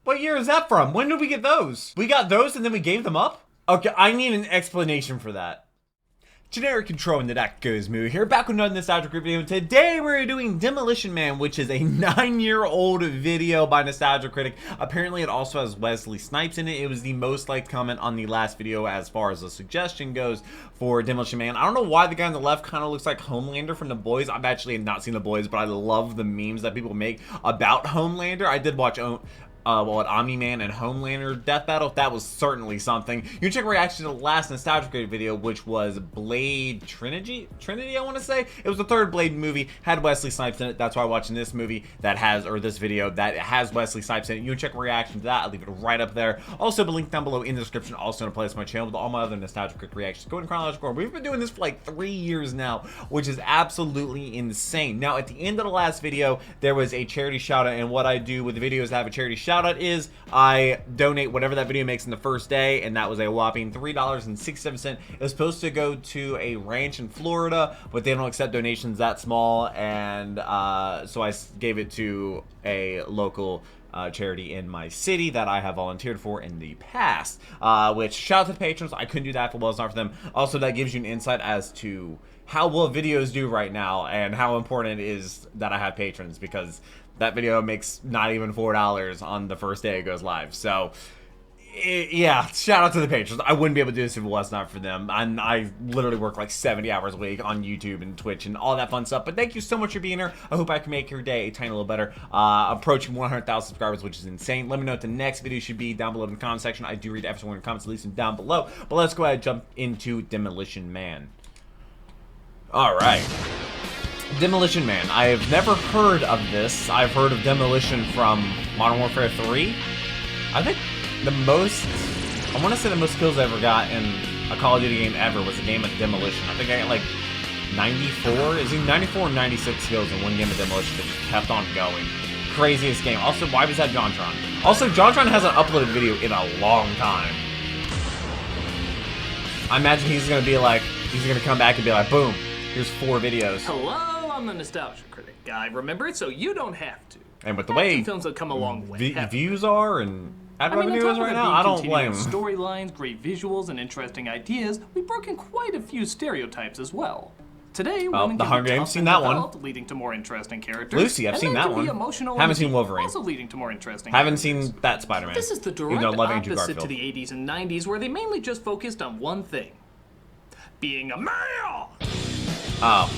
What year is that from? When did we get those? We got those and then we gave them up? Okay, I need an explanation for that. Generic Control and the That Goes Movie here, back with another nostalgic video. Today we're doing Demolition Man, which is a 9-year-old video by Nostalgia Critic. Apparently it also has Wesley Snipes in it. It was the most liked comment on the last video as far as the suggestion goes for Demolition Man. I don't know why the guy on the left kind of looks like Homelander from The Boys. I've actually not seen The Boys, but I love the memes that people make about Homelander. I did watch Omni-Man and Homelander Death Battle. That was certainly something. You can check my reaction to the last Nostalgia Critic video, which was Blade Trinity, I want to say. It was the third Blade movie, had Wesley Snipes in it. That's why I'm watching this movie that has, or this video that has Wesley Snipes in it. You can check my reaction to that. I'll leave it right up there. Also, the link down below in the description. Also, in a place on my channel with all my other Nostalgia Critic reactions. Go in chronological order. We've been doing this for like 3 years now, which is absolutely insane. Now, at the end of the last video, there was a charity shout out, and what I do with the videos that have a charity shout out is I donate whatever that video makes in the first day, and that was a whopping $3.67. It was supposed to go to a ranch in Florida, but they don't accept donations that small, and so I gave it to a local charity in my city that I have volunteered for in the past, which shout out to the patrons. I couldn't do that if it was not for them. Also, that gives you an insight as to how well videos do right now and how important it is that I have patrons, because that video makes not even $4 on the first day it goes live. So yeah, shout out to the patrons. I wouldn't be able to do this if it was not for them. I literally work like 70 hours a week on YouTube and Twitch and all that fun stuff. But thank you so much for being here. I hope I can make your day a tiny little better. Approaching 100,000 subscribers, which is insane. Let me know what the next video should be down below in the comment section. I do read every single one of your comments, at least down below. But let's go ahead and jump into Demolition Man. Alright. Demolition Man. I have never heard of this. I've heard of Demolition from Modern Warfare 3. I think the most, I want to say the most kills I ever got in a Call of Duty game ever was a game of Demolition. I think I got like 94, is it 94 or 96 kills in one game of Demolition that just kept on going. Craziest game. Also, why was that JonTron? Also, JonTron hasn't uploaded a video in a long time. I imagine he's going to be like, he's going to come back and be like, boom, here's 4 videos. Hello, I'm the Nostalgia Critic guy. Remember it so you don't have to. And with the way films have come a long way. Views are and ad revenue is right now, I don't blame them. Storylines, great visuals, and interesting ideas, we've broken quite a few stereotypes as well. Today, the Hunger Games, seen that one. Leading to more interesting characters. Lucy, I've seen that one. Haven't seen Wolverine. Also leading to more interesting Haven't seen that Spider-Man. This is the direct opposite to the 80s and 90s, where they mainly just focused on one thing: being a male. Oh.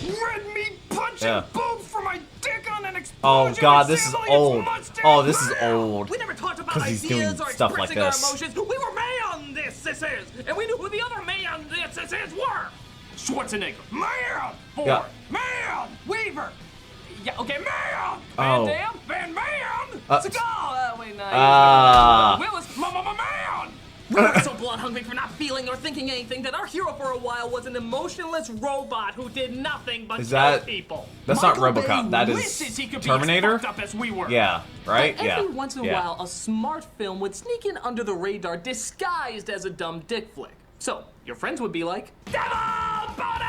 Red meat punching boobs for my dick on an explosion. Oh god, this is old. Oh, this is old. We never talked about he's doing ideas or stuff like expressing our this. emotions. We were man this is, and we knew who the other man this is were. Schwarzenegger, man. Ford, man. Weaver. Yeah, okay, man. Van Damme, Man. Seagal. Wait, no. Willis, man. We were so blood-hungry for not feeling or thinking anything that our hero for a while was an emotionless robot who did nothing but kill people. That's Michael not RoboCop. That is Terminator? Up as we were. Yeah, right? But every once in a while, a smart film would sneak in under the radar disguised as a dumb dick flick. So, your friends would be like, Devil Boner!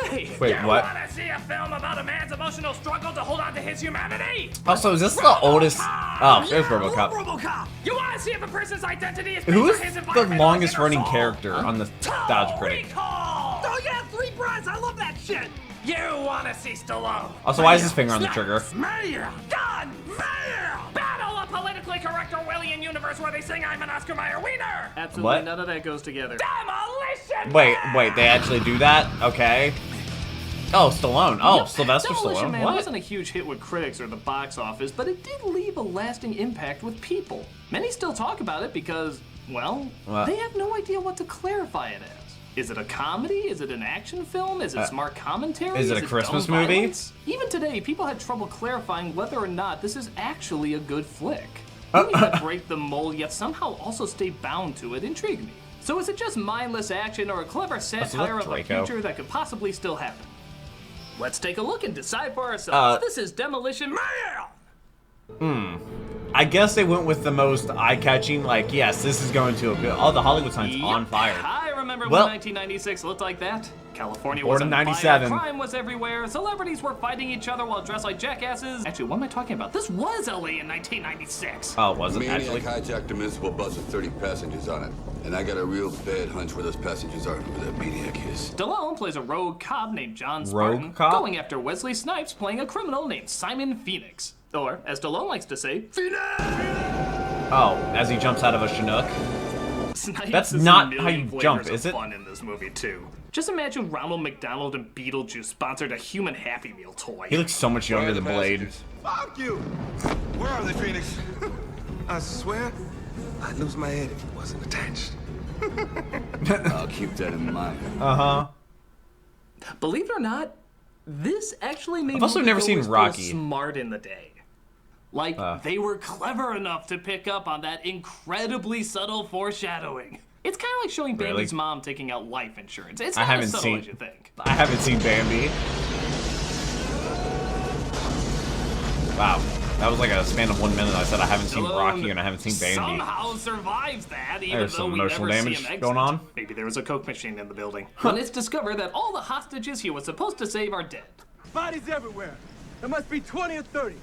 Hey, wait, you what? wanna see a film about a man's emotional struggle to hold on to his humanity? Also, is this the oldest? Oh, there's RoboCop. RoboCop. You wanna see if a person's identity is Who based is on his the environment longest or running soul? character on the Nostalgia Critic? Oh yeah, 3 breaths. I love that shit. You wanna see Stallone? Also, why is his finger on the trigger? Mayor! Gun! Mayor! Battle a politically correct Orwellian universe where they sing I'm an Oscar Mayer wiener! Absolutely none of that goes together. Demolition Man! Wait, they actually do that? Okay. Oh, Stallone. Oh, Sylvester Demolition Stallone. Man What? wasn't a huge hit with critics or the box office, but it did leave a lasting impact with people. Many still talk about it because, well, they have no idea what to clarify it as. Is it a comedy? Is it an action film? Is it smart commentary? Is it a Christmas movie? Violence? Even today, people had trouble clarifying whether or not this is actually a good flick. Movies that break the mold yet somehow also stay bound to it intrigue me. So is it just mindless action or a clever satire of a future that could possibly still happen? Let's take a look and decide for ourselves. This is Demolition Man! I guess they went with the most eye-catching, yes, this is going to a good... Oh, the Hollywood sign's on fire. I remember when Well, 1996 looked like that. California Born was in on fire, 97. crime was everywhere, celebrities were fighting each other while dressed like jackasses. Actually, what am I talking about? This was LA in 1996. Oh, was it Maniac actually? hijacked a municipal bus with 30 passengers on it. And I got a real bad hunch where those passengers are and who that maniac is. Stallone plays a rogue cop named John Spartan, Rogue cop? going after Wesley Snipes playing a criminal named Simon Phoenix. Or, as Stallone likes to say, Phoenix! Oh, as he jumps out of a Chinook. Snipes That's is not a million how you flavors jump, of is it? Fun in this movie too. Just imagine Ronald McDonald and Beetlejuice sponsored a human Happy Meal toy. He looks so much younger than Blade. Fuck you! Where are they, Phoenix? I swear, I'd lose my head if it wasn't attached. I'll keep that in mind. Uh-huh. Believe it or not, this actually made I've also never seen moviegoers feel Rocky. smart in the day. Like, they were clever enough to pick up on that incredibly subtle foreshadowing. It's kind of like showing Really? Bambi's mom taking out life insurance. It's I not haven't as subtle seen- as you think. I haven't seen Bambi. Wow. That was like a span of 1 minute. I said I haven't seen Rocky and I haven't seen Bambi. Somehow survives that, even There's though some we emotional never damage see him exit. going on. Maybe there was a coke machine in the building. When it's discovered that all the hostages he was supposed to save are dead. Bodies everywhere. There must be 20 or 30.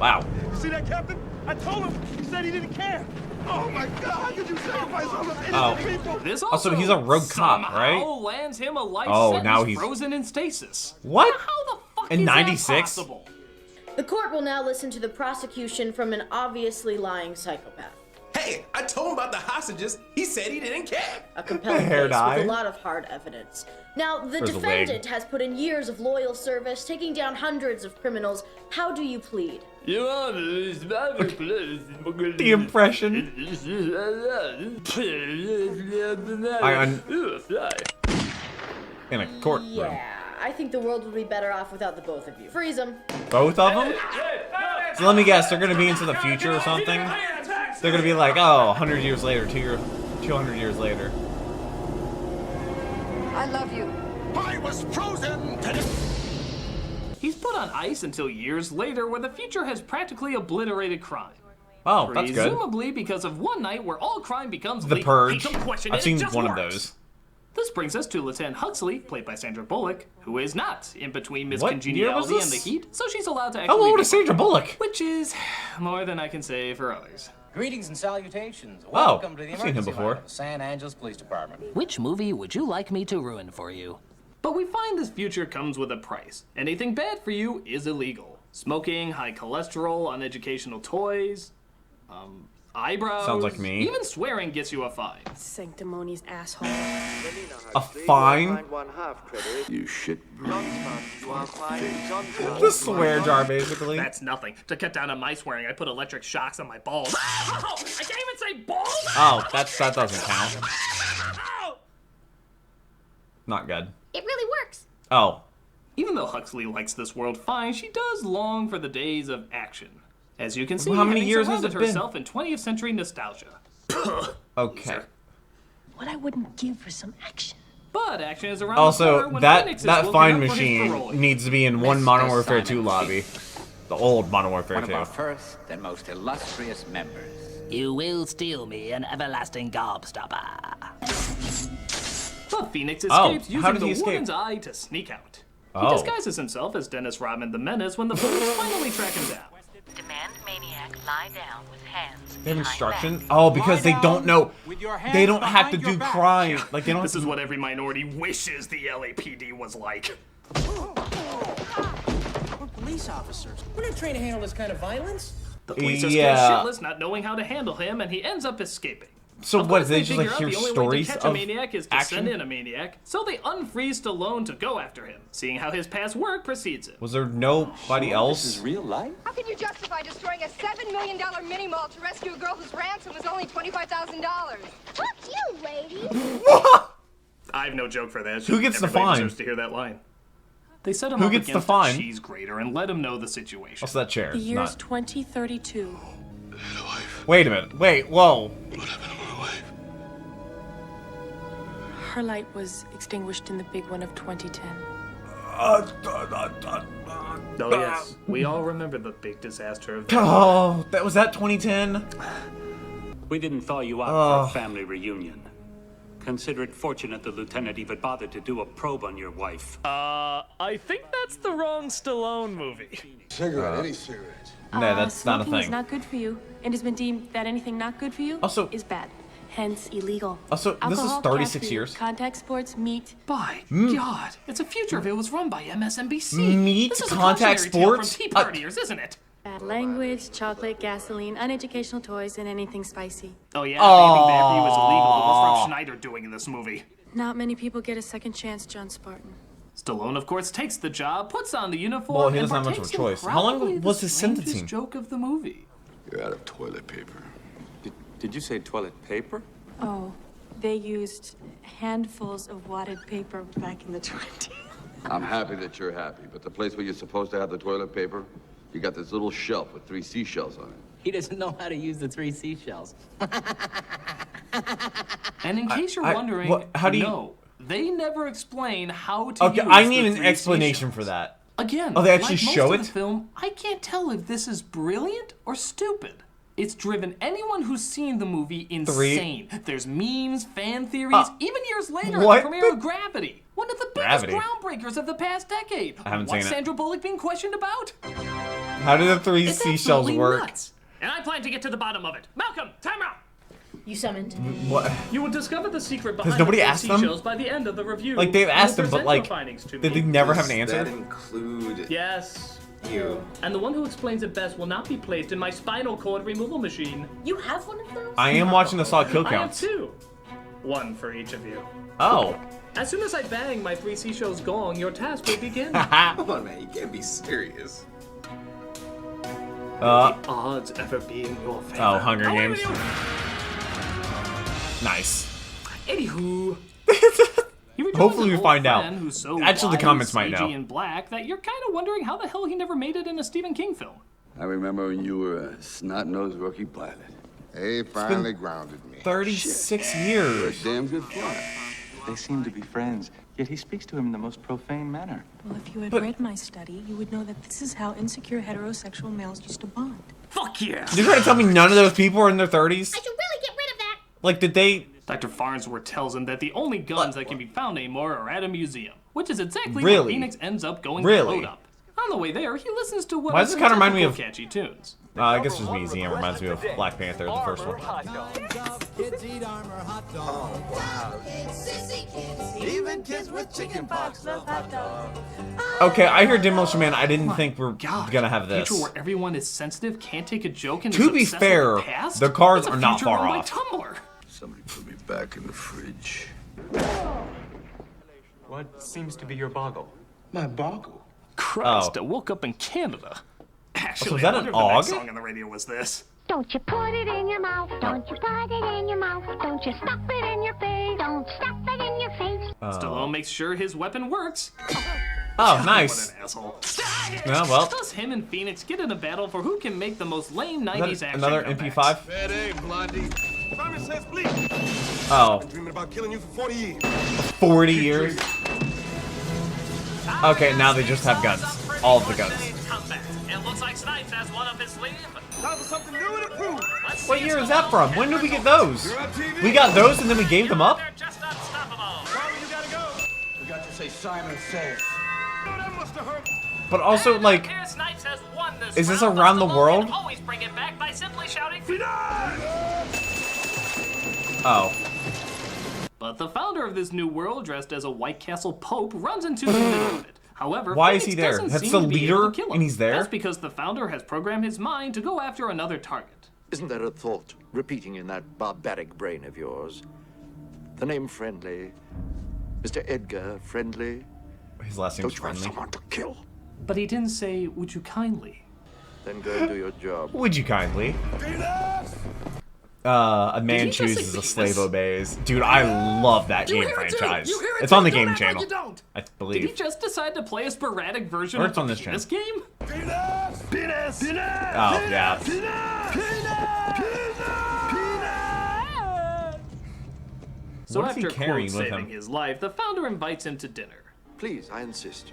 Wow. See that, Captain? I told him. He said he didn't care. Oh my God! How could you sacrifice all those innocent people? This Also, he's a rogue cop, somehow right? lands him a life Oh, sentence now he's- frozen in stasis. What? How the fuck In is 96? that possible? The court will now listen to the prosecution from an obviously lying psychopath. Hey, I told him about the hostages. He said he didn't care. A compelling hair case dye. with a lot of hard evidence. Now, the There's a defendant wig. has put in years of loyal service, taking down hundreds of criminals. How do you plead? The impression. In a courtroom. Yeah, I think the world would be better off without the both of you. Freeze them. Both of them? So let me guess, they're gonna be into the future or something? They're gonna be like, oh, 100 years later, 200 years later. I love you. I was frozen to He's put on ice until years later, where the future has practically obliterated crime. Oh, that's good. Presumably because of one night where all crime becomes The legal. Purge. People question I've it, seen just one of works. those. This brings us to Lieutenant Huxley, played by Sandra Bullock, who is not in between Miss What year was Congeniality and the this? Heat, so she's allowed to How actually old be is Sandra Bullock? which is more than I can say for others. Greetings and salutations. Oh, Welcome to the I've seen him emergency before. line of the San Angeles Police Department. Which movie would you like me to ruin for you? But we find this future comes with a price. Anything bad for you is illegal. Smoking, high cholesterol, uneducational toys, eyebrows. Sounds like me. Even swearing gets you a fine. Sanctimonious asshole. A fine? You shit. The swear jar, basically. That's nothing. To cut down on my swearing, I put electric shocks on my balls. Ow! I can't even say balls! Oh, that doesn't count. Ow! Not good. It really works. Oh. Even though Huxley likes this world fine, she does long for the days of action. As you can see, How many having years has surrounded it been? herself in 20th century nostalgia. Okay. What I wouldn't give for some action. But action is around the Also, corner when that Phoenix is that looking fine up for his machine parole. needs to be in one Modern Mr. Warfare Simon 2 lobby. The old Modern Warfare One of 2. our first and most illustrious members. You will steal me an everlasting gobstopper. But Phoenix Oh, escapes how using did the he escape? woman's eye to sneak out. Oh. He disguises himself as Dennis Rodman the Menace when the police finally track him down. Demand maniac lie down with hands. They have behind instruction? back. Oh, because they don't know. With your hands They don't have to behind your do back. crime. Like, they don't This have is to. what every minority wishes the LAPD was like. We're police officers. We're not trained to handle this kind of violence. The police are Yeah. scared shitless, not knowing how to handle him, and he ends up escaping. So Of what, course, they just, like, figure out hear the only way stories to catch of a maniac is to action? send in a maniac, so they unfreeze Stallone to go after him, seeing how his past work precedes him. Was there nobody else? real life? How can you justify destroying a $7 million mini mall to rescue a girl whose ransom was only $25,000? Fuck you, lady! I have no joke for that. Who gets the Everybody fine? deserves to hear that line. They set him Who up gets the against fine? a cheese grater and let him know the situation. What's that chair? The year's Not- 2032. Wait a minute. Wait, whoa. Her light was extinguished in the big one of 2010. Oh yes, we all remember the big disaster of that. Oh, was that 2010? We didn't thaw you out Oh. for a family reunion. Consider it fortunate the lieutenant even bothered to do a probe on your wife. I think that's the wrong Stallone movie. Cigarette, any cigarette. No, that's not a Smoking is thing. not good for you. It has been deemed that anything not good for you Also- is bad. Hence, illegal. Also, this is Alcohol, 36 cat years. food, contact sports, meat. By Mm. God, it's a future if it was run by MSNBC. Meat, This is a contact cautionary tale sports? from Tea Partiers, isn't it? Bad language, chocolate, gasoline, uneducational toys, and anything spicy. Oh yeah, anything bad for you is illegal. But what's Rob Schneider doing in this movie? Not many people get a second chance, John Spartan. Stallone, of course, takes the job, puts on the uniform, Well, he and doesn't have much of a partakes in choice. How long probably was the his strangest sentencing? joke of the movie. You're out of toilet paper. Did you say toilet paper? Oh, they used handfuls of wadded paper back in the 20s. I'm happy that you're happy, but the place where you're supposed to have the toilet paper, you got this little shelf with 3 seashells on it. He doesn't know how to use the 3 seashells. And in case you're wondering, how do you... no, they never explain how to Okay, use I need the an 3 explanation seashells. for that. Again, Oh, they actually like most show of it? the film, I can't tell if this is brilliant or stupid. It's driven anyone who's seen the movie insane. There's memes, fan theories, even years later, what? the premiere of Gravity. One of the biggest Gravity? groundbreakers of the past decade. I haven't What's seen it. Sandra Bullock being questioned about? How do the 3 It's seashells absolutely work? nuts. And I plan to get to the bottom of it. Malcolm, time out! You summoned. What? You will discover the secret behind nobody the asked them? seashells by the end of the review. Like, they've You asked will them, but, present like, your findings to did me. they never have an Does answer? that include Yes. you? And the one who explains it best will not be placed in my spinal cord removal machine. You have one of those? I am watching the Saw kill I have counts. 2. One for each of you. Oh. As soon as I bang my 3 seashells gong, your task will begin. Come on, man, you can't be serious. The odds ever be in your favor. Oh, Hunger Away Games. with you. Nice. Anywho. Hopefully we find out. Who's so Actually, the wise, comments might sagey, know. and black that you're kind of wondering how the hell he never made it in a Stephen King film. I remember when you were a snot-nosed rookie pilot. He finally grounded me. 36 You're a years. damn good flyer. They seem to be friends, yet he speaks to him in the most profane manner. Well, if you had But- read my study, you would know that this is how insecure heterosexual males used to bond. Fuck yeah! You're trying to tell me none of those people are in their 30s? I should really get rid of that. Like, did they... Dr. Farnsworth tells him that the only guns that can be found anymore are at a museum, which is exactly Really? where Phoenix ends up going to Really? load up. On the way there, he listens to what Why are does this kinda remind me typical of- catchy tunes. I guess it was museum. Reminds me of Black Panther, the first one. Oh, wow. Even kids with chicken pox love hot dogs. Okay, I hear Demolition Man. I didn't think we're gonna have this. Future where everyone is sensitive, can't take a joke, and To is be obsessed fair, with the past? the cars It's a are not future far run by off. Tumblr. Somebody put me back in the fridge. What seems to be your boggle? My boggle? Christ, Oh. I woke up in Canada. Actually, was that I an wonder if the next og? song on the radio was this. Don't you put it in your mouth. Don't you put it in your mouth. Don't you stuff it in your face. Don't stuff it in your face. Stallone makes sure his weapon works. Oh, nice. What an asshole. Yeah, well. Thus, him and Phoenix get in a battle for who can make the most lame 90s Is that action another comebacks. MP5? Bad aim, Blondie. Simon says please. Oh. Been dreaming about killing you for 40 years. 40 years? Okay, now they just have guns. All of the guns. It looks like Snipes has one up his sleeve. Time for something new and improved. What year is that from? When did we get those? We got those and then we gave them up? Charlie, you gotta go. We got to say Simon says. Oh, that must have hurt. But also, like, Here Snipes has won this is this round, around the but Stallone world? can always bring it back by simply shouting Oh. But the founder of this new world, dressed as a White Castle Pope, runs into the middle of it. However, Why is Phoenix he there? doesn't That's seem the to be able leader, to kill him. and he's there? That's because the founder has programmed his mind to go after another target. Isn't there a thought repeating in that barbaric brain of yours? The name Friendly. Mr. Edgar Friendly. His last name's Don't you have Friendly. someone to kill? But he didn't say, would you kindly? Then go and do your job. Would you kindly? A man he just chooses, say a slave Venus? obeys. Dude, I love that You game hear it too. franchise. You hear it It's too. on the Don't game act like channel. you don't. I Did he believe. just decide to play a sporadic version Or of it's on the this penis channel. game? Penis! Penis! Oh, yeah. So What is he after carrying quote with saving him? his life, the founder invites him to dinner. Please, I insist.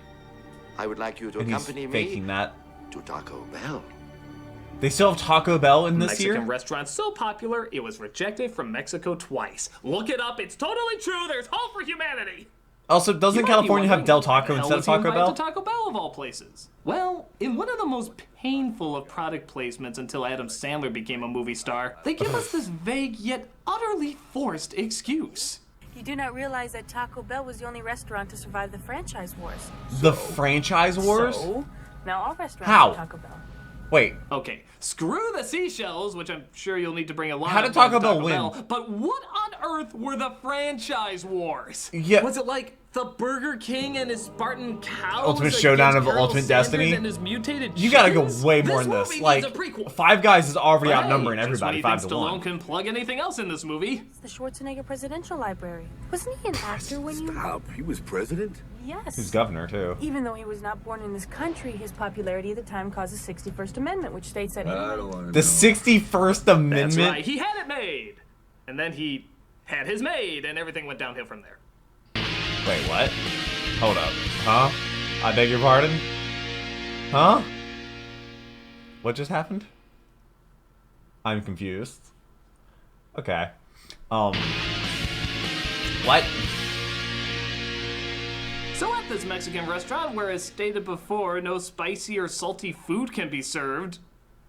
I would like you to And he's accompany faking me that. to Taco Bell. They still have Taco Bell in this Mexican year? restaurant so popular, it was rejected from Mexico twice. Look it up, it's totally true. There's hope for humanity. Also, doesn't California have Del Taco instead of Taco Bell? To Taco Bell of all places. Well, in one of the most painful of product placements until Adam Sandler became a movie star, they give us this vague yet utterly forced excuse. You do not realize that Taco Bell was the only restaurant to survive the franchise wars. The franchise wars? So, now all restaurants How? have Taco Bell. Wait. Okay, screw the seashells, which I'm sure you'll need to bring a line. How did Taco Bell win? But what on earth were the franchise wars? Yeah. Was it like the Burger King and his Spartan cows? Ultimate Showdown of Colonel Ultimate Sanders Destiny? And his mutated You gotta go chickens? way more in this. Like, Five Guys is already outnumbering everybody 5 to 1. Stallone can plug anything else in this movie. It's the Schwarzenegger Presidential Library. Wasn't he an actor when you... Stop. He was president? Yes. He's governor, too. Even though he was not born in this country, his popularity at the time caused the 61st Amendment, which states that anyone... The 61st Amendment? That's right, he had it made. And then he had his made, and everything went downhill from there. Wait, what? Hold up. Huh? I beg your pardon? Huh? What just happened? I'm confused. Okay. What? So at this Mexican restaurant, where as stated before, no spicy or salty food can be served.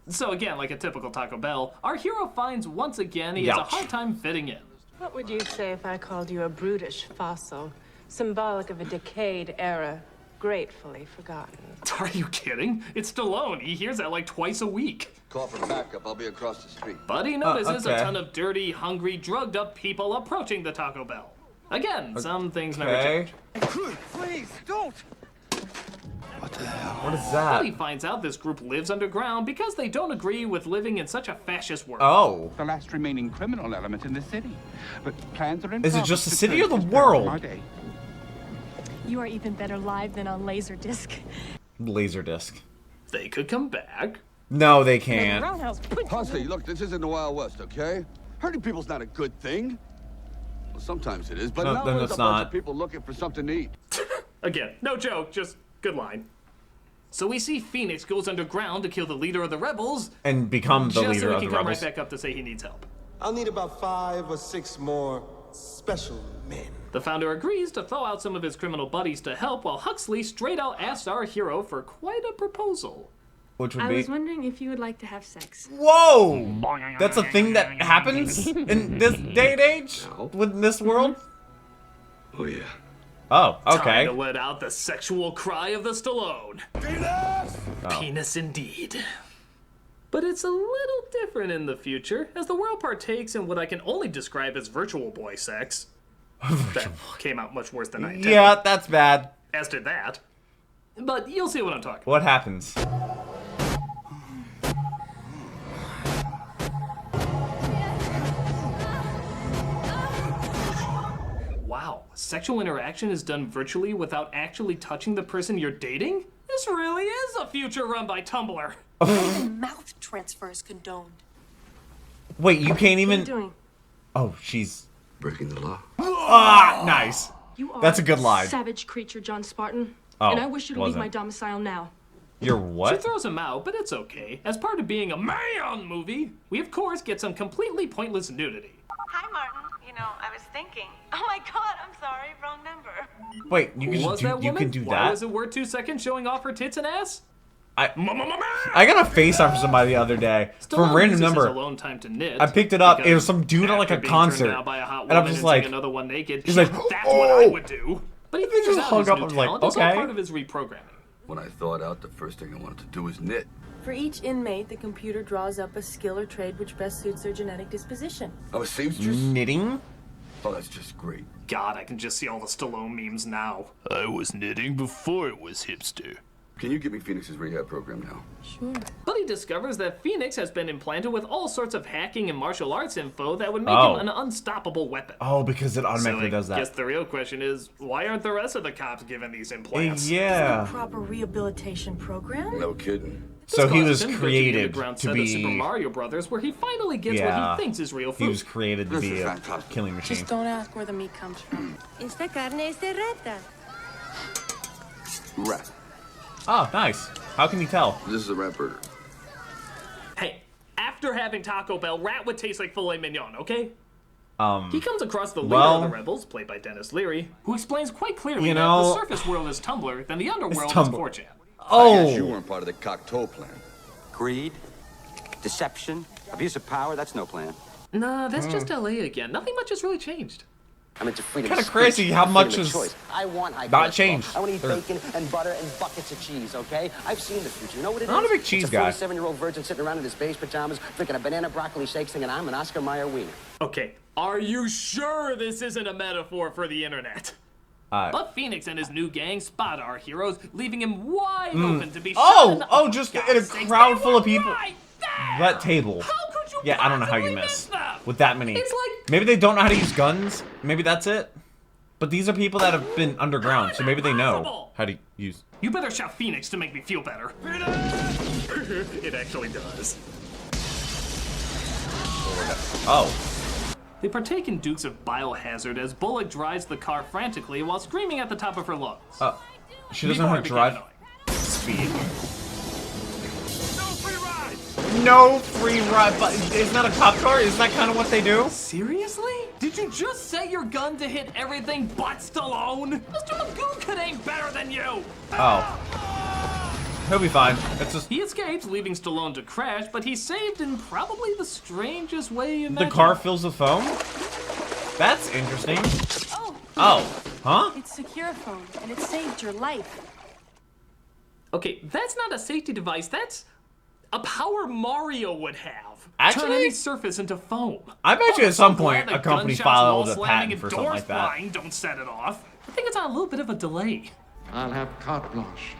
So again, like a typical Taco Bell, our hero finds once again he has a hard time fitting in. What would you say if I called you a brutish fossil, symbolic of a decayed era, gratefully forgotten? Are you kidding? It's Stallone. He hears that like twice a week. Call for backup. I'll be across the street. But he notices okay. a ton of dirty, hungry, drugged up people approaching the Taco Bell. Again, some things never change. Please, don't! What the hell? What is that? But he finds out this group lives underground because they don't agree with living in such a fascist world. Oh. The last remaining criminal element in the city. But plans are in Is it just the progress to city or turn the this town world? our day. You are even better live than on Laserdisc. Laserdisc. They could come back. No, they can't. Hussey, look, this isn't the Wild West, okay? Hurting people's not a good thing. Well, sometimes it is, but No, now then there's it's a bunch not. of people looking for something to eat. Again, no joke, just good line. So we see Phoenix goes underground to kill the leader of the rebels. And become the just leader so he of can the come rebels. right back up to say he needs help. I'll need about 5 or 6 more special men. The founder agrees to throw out some of his criminal buddies to help, while Huxley straight out asks our hero for quite a proposal. Which would I be... was wondering if you would like to have sex. Whoa! That's a thing that happens in this day and age? With this world? Oh, yeah. Oh, okay. Time to let out the sexual cry of the Stallone. Penis! Oh. Penis indeed. But it's a little different in the future, as the world partakes in what I can only describe as virtual boy sex. That came out much worse than I intended. Yeah, that's bad. As did that. But you'll see what I'm talking about. What happens? Wow, sexual interaction is done virtually without actually touching the person you're dating? This really is a future run by Tumblr. Even mouth transfer is condoned. Wait, you can't even... What are you doing? Oh, she's... Breaking the law. Ah, nice. You are That's a good line. Savage creature, John Spartan. Oh, and I wish you to leave wasn't. my domicile now. You're She what? throws him out, but it's okay. As part of being a man movie, we of course get some completely pointless nudity. Hi, Martin. You know, I was thinking. Oh my God, I'm sorry, wrong number. Wait, you can Was do, that you woman? can do Why that? was it worth 2 seconds showing off her tits and ass? I got a FaceTime from somebody the other day from a random number. Alone time to knit I picked it up. It because was some dude at like a after being turned concert, down by a hot and I'm woman just and seeing like, another one naked. he's like, that's oh! what I would do. But he He figures just out hung his up new and was like, talent is all okay. part of his reprogramming. When I thawed out, the first thing I wanted to do was knit. For each inmate, the computer draws up a skill or trade which best suits their genetic disposition. I'm a seamstress? Knitting? Oh, that's just great. God, I can just see all the Stallone memes now. I was knitting before it was hipster. Can you give me Phoenix's rehab program now? Sure. But he discovers that Phoenix has been implanted with all sorts of hacking and martial arts info that would make Oh. him an unstoppable weapon. Oh, because it automatically so does I that. guess the real question is, why aren't the rest of the cops given these implants? Yeah. Proper rehabilitation program? No kidding. So he was Causes him to go to the created underground to set of Super be... Mario Brothers, where he finally gets Yeah. what he thinks is real food. He was created to be a killing machine. Just don't ask where the meat comes from. Esta carne es de rata. Rat. Oh, nice. How can you tell? This is a rat burger. Hey, after having Taco Bell, rat would taste like filet mignon, okay? He comes across the leader well, of the rebels, played by Dennis Leary, who explains quite clearly you that know, the surface world is Tumblr, then the underworld is 4chan. I guess you weren't part of the Cocteau plan. Greed, deception, abuse of power, that's no plan. Nah, that's just LA again. Nothing much has really changed. I mean, it's freedom kind of of crazy speech, how freedom much of is choice. I want not changed. I want to eat bacon and butter and buckets of cheese, okay? I've seen the future. You know what it is? I'm not a big cheese guy. It's a 47-year-old virgin sitting around in his beige pajamas, drinking a banana broccoli shake, singing I'm an Oscar Mayer wiener. Okay, are you sure this isn't a metaphor for the internet? But Phoenix and his new gang spot our heroes, leaving him wide open to be shot in the just in a crowd full of people. That table. Yeah, I don't know how you miss with that many. It's like, maybe they don't know how to use guns. Maybe that's it. But these are people that have been underground, so maybe they know how to use. You better shout Phoenix to make me feel better. It actually does. Oh. They partake in Dukes of Biohazard as Bullock drives the car frantically while screaming at the top of her lungs. She doesn't know how to drive. Speed. No free ride, but isn't that a cop car? Isn't that kind of what they do? Seriously? Did you just set your gun to hit everything but Stallone? Mr. Magoo could aim better than you! Oh. He'll be fine. It's just... He escapes, leaving Stallone to crash, but he's saved in probably the strangest way imaginable. The car fills with foam? That's interesting. Oh. Huh? It's secure phone, and it saved your life. Okay, that's not a safety device. That's a power Mario would have. Actually? Turn any surface into foam. I bet you at some point a company filed a patent for something like that. Flying don't set it off. I think it's on a little bit of a delay. I'll have carte blanche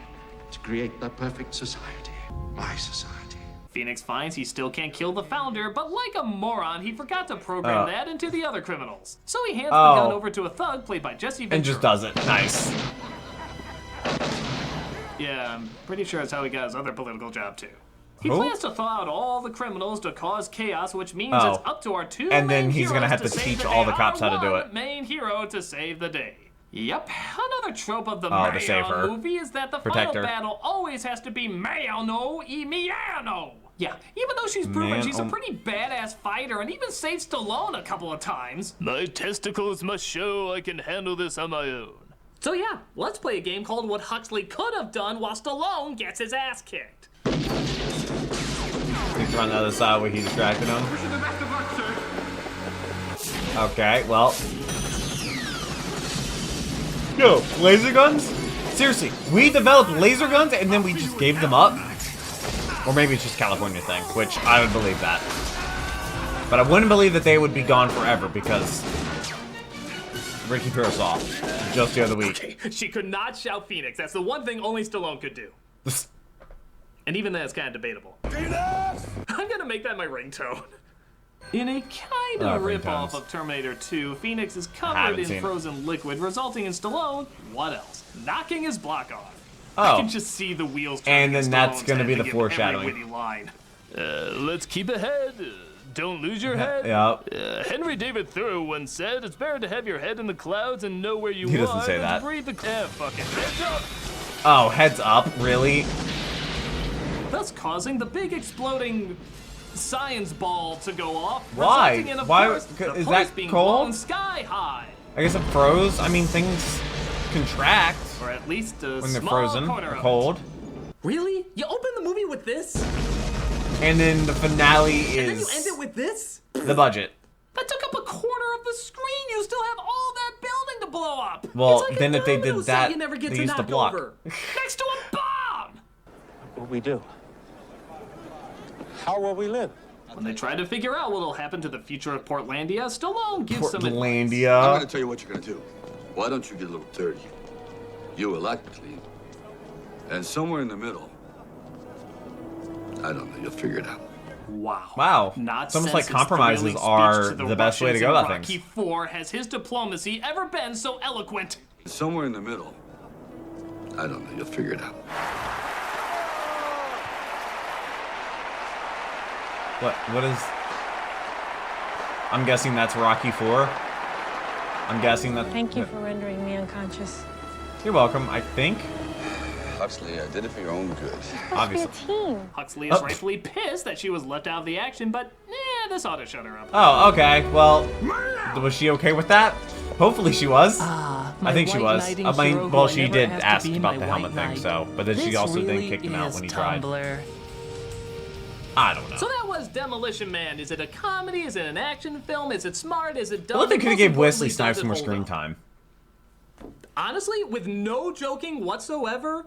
to create the perfect society. My society. Phoenix finds he still can't kill the founder, but like a moron, he forgot to program that into the other criminals. So he hands the gun over to a thug played by Jesse Ventura. And just does it. Nice. Yeah, I'm pretty sure that's how he got his other political job too. He plans to thaw out all the criminals to cause chaos, which means it's up to our two and then main he's gonna have to heroes teach save all the the cops how to do Our it. one main hero to save the day. Yep, another trope of the to save her. Mayo movie is that the Protect final her. battle always has to be Mayano y Miano. Yeah, even though she's proven she's a pretty badass fighter and even saved Stallone a couple of times. My testicles must show I can handle this on my own. So yeah, let's play a game called What Huxley Could Have Done while Stallone gets his ass kicked. He's on the other side where he distracted him. Okay, well. Yo, laser guns? Seriously, we developed laser guns and then we just gave them up? Or maybe it's just a California thing, which I would believe that. But I wouldn't believe that they would be gone forever because Ricky threw us off just the other week. Okay, she could not shout Phoenix. That's the one thing only Stallone could do. And even that's kind of debatable. I'm gonna make that my ringtone. In a kind of rip-off of Terminator 2, Phoenix is covered in frozen liquid, resulting in Stallone, what else? Knocking his block off. I can just see the wheels turning. And then that's gonna be the foreshadowing. Let's keep ahead. Don't lose your head. Henry David Thoreau once said, it's better to have your head in the clouds and know where you are. He doesn't say that. Breathe the fuck it. Heads up. Oh, heads up, really? Thus causing the big exploding science ball to go off. Why? Resulting in, of Why? course, the Is place that being cold? blown sky high. I guess it froze. I mean, things contract. Or at least a when they're small frozen corner or of cold. it. Really? You open the movie with this? And then the finale is... And then you end it with this? The budget. That took up a quarter of the screen. You still have all that building to blow up. Well, it's like then a if they did domino set that, you never get they to used to knock block. over. Next to a bomb! What we do? How will we live? When they try to figure out what will happen to the future of Portlandia, Stallone gives some advice. Portlandia. I'm going to tell you what you're going to do. Why don't you get a little dirty? You elect clean. And somewhere in the middle, I don't know, you'll figure it out. Wow. Wow. Not it's almost like since his compromises thrilling are speech to the best way to go about Rocky things. IV has his diplomacy ever been so eloquent. Somewhere in the middle, I don't know, you'll figure it out. What is... I'm guessing that's Rocky IV. I'm guessing that... Thank you for rendering me unconscious. You're welcome, I think. Huxley, I did it for your own good. Obviously. Huxley is rightfully pissed that she was left out of the action, but this ought to shut her up. Oh, okay. Well, was she okay with that? Hopefully she was. I think she was. I mean, well, she did ask about the helmet thing, so, but then she also then kicked him out when he tried. I don't know. So that was Demolition Man. Is it a comedy? Is it an action film? Is it smart? Is it dumb? Well, they could have gave Wesley Snipes more screen time. Honestly, with no joking whatsoever,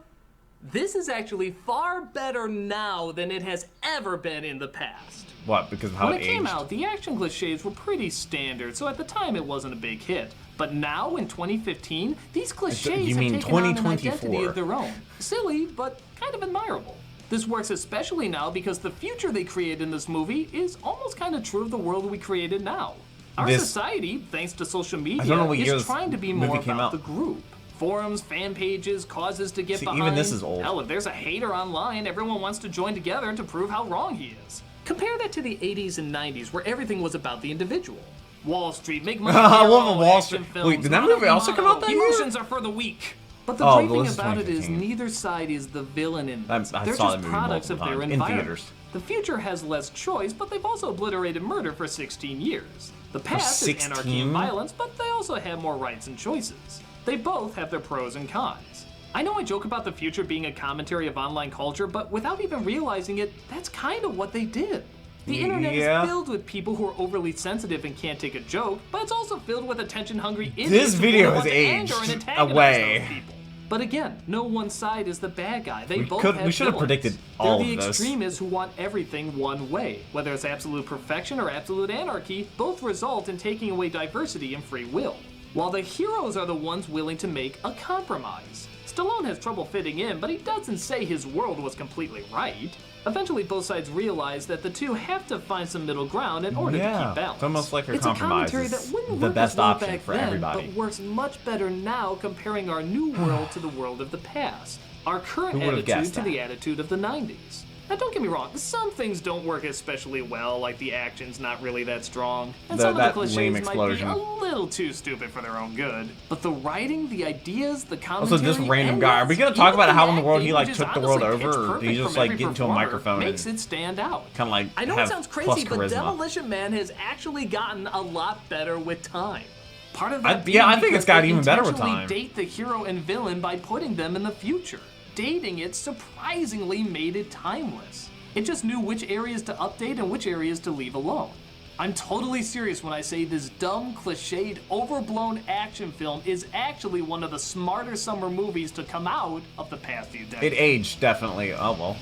this is actually far better now than it has ever been in the past. What? Because of how when it it came aged? out, the action cliches were pretty standard, so at the time it wasn't a big hit. But now, in 2015, these cliches You have mean taken on an 2024? identity of their own. Silly, but kind of admirable. This works especially now because the future they created in this movie is almost kind of true of the world we created now. Our society, thanks to social media, is trying to be more about the group. Forums, fan pages, causes to get behind. Even this is old. Hell, if there's a hater online, everyone wants to join together to prove how wrong he is. Compare that to the 80s and 90s, where everything was about the individual. Wall Street, make money. Wall Street. Wait, did that movie also come out that year? Emotions are for the weak. But the great thing about it is neither side is the villain in this. They're just products of their environment. The future has less choice, but they've also obliterated murder for 16 years. The past is anarchy and violence, but they also have more rights and choices. They both have their pros and cons. I know I joke about the future being a commentary of online culture, but without even realizing it, that's kind of what they did. The internet is filled with people who are overly sensitive and can't take a joke, but it's also filled with attention-hungry idiots. This video has aged away. But again, no one side is the bad guy. They both have we should have predicted all of this. They're the extremists who want everything one way. Whether it's absolute perfection or absolute anarchy, both result in taking away diversity and free will. While the heroes are the ones willing to make a compromise. Stallone has trouble fitting in, but he doesn't say his world was completely right. Eventually, both sides realize that the two have to find some middle ground in order to keep balance. It's almost like a It's compromise is the best option for everybody. But works much better now comparing our new world to the world of the past. Our current attitude to the attitude of the 90s. Now don't get me wrong, some things don't work especially well, like the action's not really that strong, and some of the cliches might be a little too stupid for their own good. But the writing, the ideas, the commentary, also this random guy, are we gonna talk about how in the world he like took the world over, or did he just like get into a microphone makes and it stand out. kind of like I know have it sounds crazy, but charisma? Demolition Man has actually gotten a lot better with time. Part of that I think it's got even better with time. Date the hero and villain by putting them in the future. Dating it surprisingly made it timeless. It just knew which areas to update and which areas to leave alone. I'm totally serious when I say this dumb, cliched, overblown action film is actually one of the smarter summer movies to come out of the past few decades. It aged, definitely. Oh, well.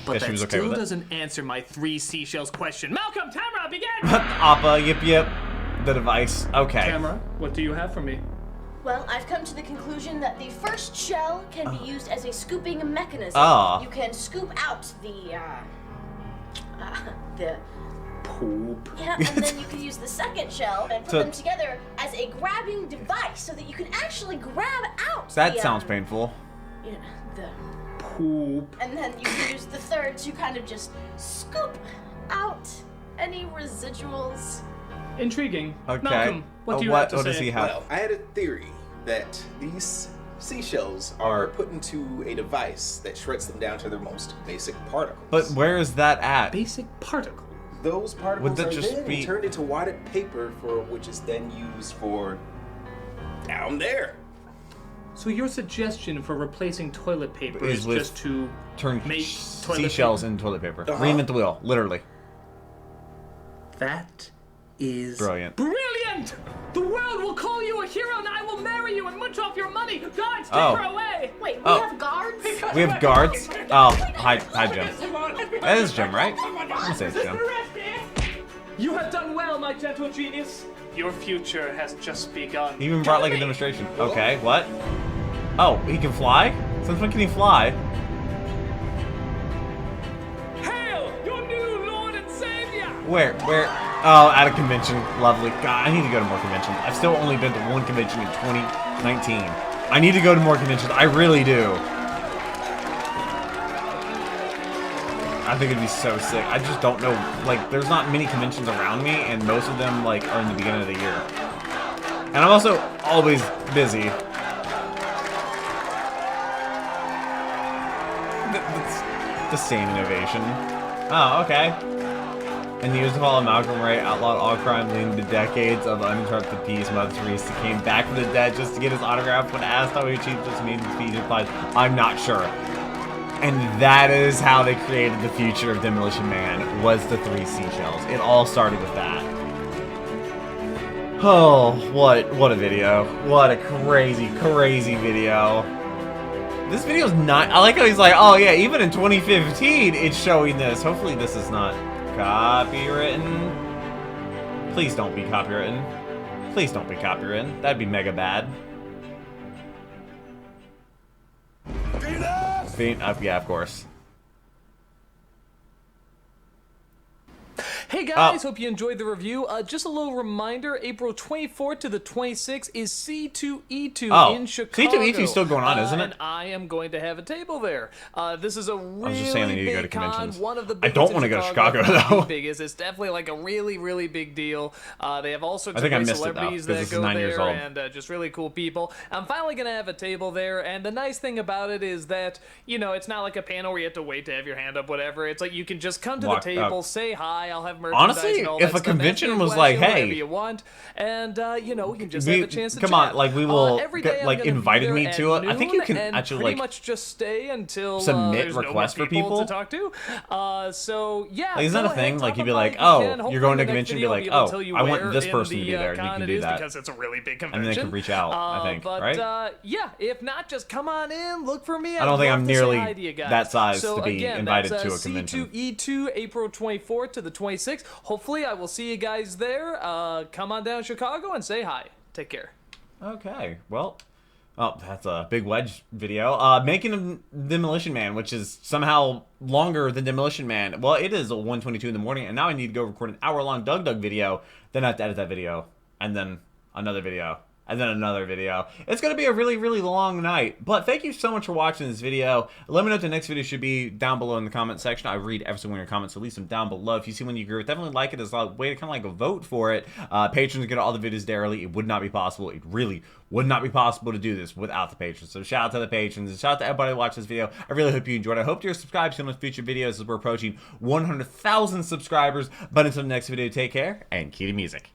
But guess she that was okay still with it. doesn't answer my 3 seashells question. Malcolm, Tamara, begin! Appa, yip. The device. Okay. Tamara, what do you have for me? Well, I've come to the conclusion that the first shell can be used as a scooping mechanism. You can scoop out the poop. Yeah, and then you can use the second shell and put them together as a grabbing device so that you can actually grab out That sounds painful. Yeah, the poop. And then you can use the third to kind of just scoop out any residuals. Intriguing. Okay. Malcolm, what do you have to say? Does he have? Well, I had a theory that these seashells are put into a device that shreds them down to their most basic particles. But where is that at? Basic particle. Those particles that are just then be- turned into wadded paper, which is then used for down there. So your suggestion for replacing toilet paper is with just to turn make seashells into toilet paper. Reinvent the wheel, literally. That is brilliant. Brilliant! The world will call you a hero and I will marry you and munch off your money. Guards, take her away! Wait, we have guards? We have guards? Oh, hi Jim. That is Jim, right? I'll say it's Jim. You have done well, my gentle genius. Your future has just begun. He even brought like a demonstration. Okay, what? Oh, he can fly? Since when can he fly? Hail, your new lord and savior! Where? Oh, at a convention. Lovely. God, I need to go to more conventions. I've still only been to one convention in 2019. I need to go to more conventions. I really do. I think it'd be so sick. I just don't know. Like, there's not many conventions around me, and most of them, like, are in the beginning of the year. And I'm also always busy. the standing ovation. Oh, okay. In the years of all, Malcolm Ray outlawed all crime, leading to decades of uninterrupted peace. Mother Teresa came back from the dead just to get his autograph. When asked how he achieved this amazing feat, he replied, "I'm not sure." And that is how they created the future of Demolition Man, was the 3 seashells. It all started with that. Oh, what a video. What a crazy, crazy video. This video's not... I like how he's like, oh yeah, even in 2015, it's showing this. Hopefully this is not copywritten. Please don't be copywritten. Please don't be copywritten. That'd be mega bad. Yeah, of course. Hey guys, hope you enjoyed the review. Just a little reminder, April 24th to the 26th is C2E2 in Chicago. C2E2 is still going on, isn't it? And I am going to have a table there. This is a really big con, one of the I don't want to go to Chicago, though. Biggest. It's definitely like a really, really big deal. They have all sorts of great celebrities that go there and just really cool people. I'm finally going to have a table there, and the nice thing about it is that, you know, it's not like a panel where you have to wait to have your hand up, whatever. It's like you can just come to the table, say hi, I'll have honestly, if a convention was like, hey, you want, and you know, we can just have a chance to come chat. on, like we will, like invited me to it. I think you can actually pretty much just stay until submit requests for people to talk to. So yeah, like, isn't that a thing? Like you'd be like, oh, you're going to a convention, be like, oh, I want this person to be there, and you can do that because it's a really big convention, and then they can reach out. I think, right? Yeah, if not, just come on in, look for me. I don't think I'm nearly that size to be invited to a convention. C2E2, April 24th to the 26th. Hopefully, I will see you guys there. Come on down to Chicago and say hi. Take care. Okay, well, oh, that's a big wedge video. Making a Demolition Man, which is somehow longer than Demolition Man. Well, it is 1:22 in the morning, and now I need to go record an hour-long Doug video. Then I have to edit that video, and then another video. And then another video. It's going to be a really, really long night. But thank you so much for watching this video. Let me know what the next video should be down below in the comment section. I read every single one of your comments, so leave them down below. If you see one you agree with, definitely like it as a way to kind of like vote for it. Patrons get all the videos there early. It would not be possible. It really would not be possible to do this without the patrons. So shout out to the patrons and shout out to everybody who watched this video. I really hope you enjoyed it. I hope you're subscribed to future videos as we're approaching 100,000 subscribers. But until the next video, take care and cue the music.